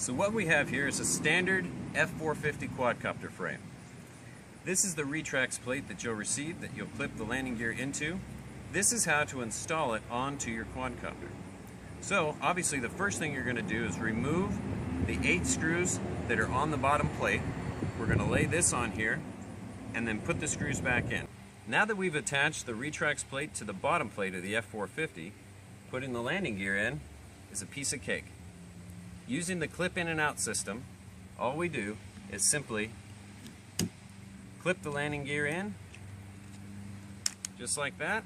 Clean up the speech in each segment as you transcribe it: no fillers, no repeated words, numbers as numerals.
So what we have here is a standard F450 quadcopter frame. This is the retrax plate that you'll receive that you'll clip the landing gear into. This is how to install it onto your quadcopter. So obviously the first thing you're going to do is remove the 8 screws that are on the bottom plate. We're going to lay this on here and then put the screws back in. Now that we've attached the retrax plate to the bottom plate of the F450, putting the landing gear in is a piece of cake. Using the clip in and out system, all we do is simply clip the landing gear in, just like that,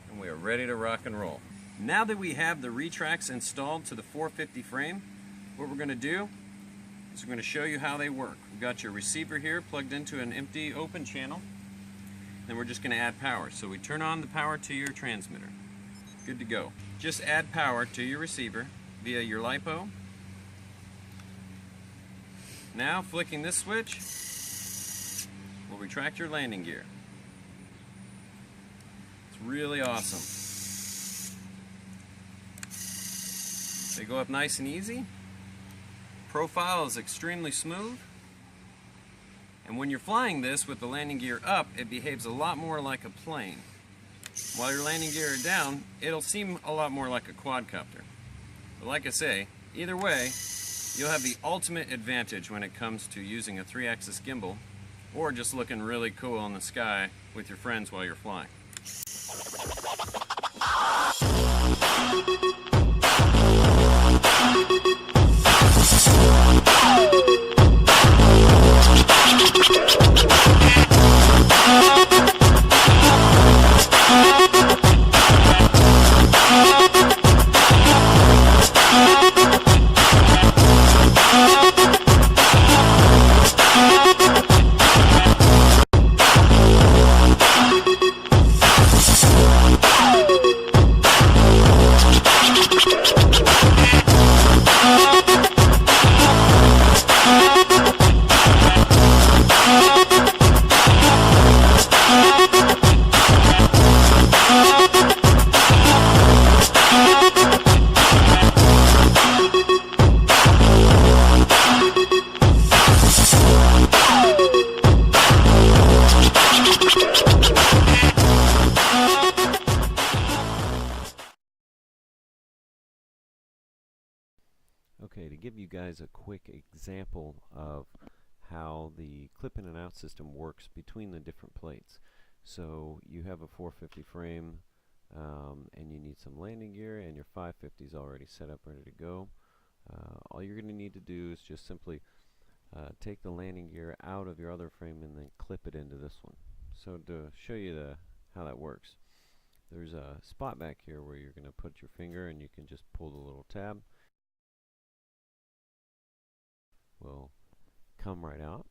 and we are ready to rock and roll. Now that we have the retrax installed to the 450 frame, what we're going to do is we're going to show you how they work. We've got your receiver here plugged into an empty open channel, then we're just going to add power. So we turn on the power to your transmitter. Good to go. Just add power to your receiver via your LiPo. Now, flicking this switch will retract your landing gear. It's really awesome. They go up nice and easy. Profile is extremely smooth. And when you're flying this with the landing gear up, it behaves a lot more like a plane. While your landing gear is down, it'll seem a lot more like a quadcopter. But like I say, either way, you'll have the ultimate advantage when it comes to using a 3-axis gimbal or just looking really cool in the sky with your friends while you're flying. Okay, to give you guys a quick example of how the clip in and out system works between the different plates. So you have a 450 frame and you need some landing gear, and your 550 is already set up ready to go. All you're going to need to do is just simply take the landing gear out of your other frame and then clip it into this one. So to show you how that works, there's a spot back here where you're going to put your finger and you can just pull the little tab. Will come right out.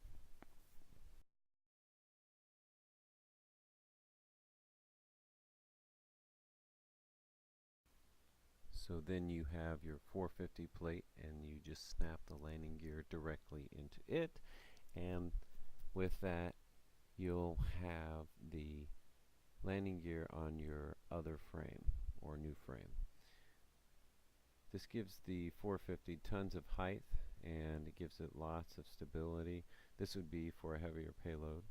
So then you have your 450 plate and you just snap the landing gear directly into it, and with that you'll have the landing gear on your other frame or new frame. This gives the 450 tons of height and it gives it lots of stability. This would be for a heavier payload.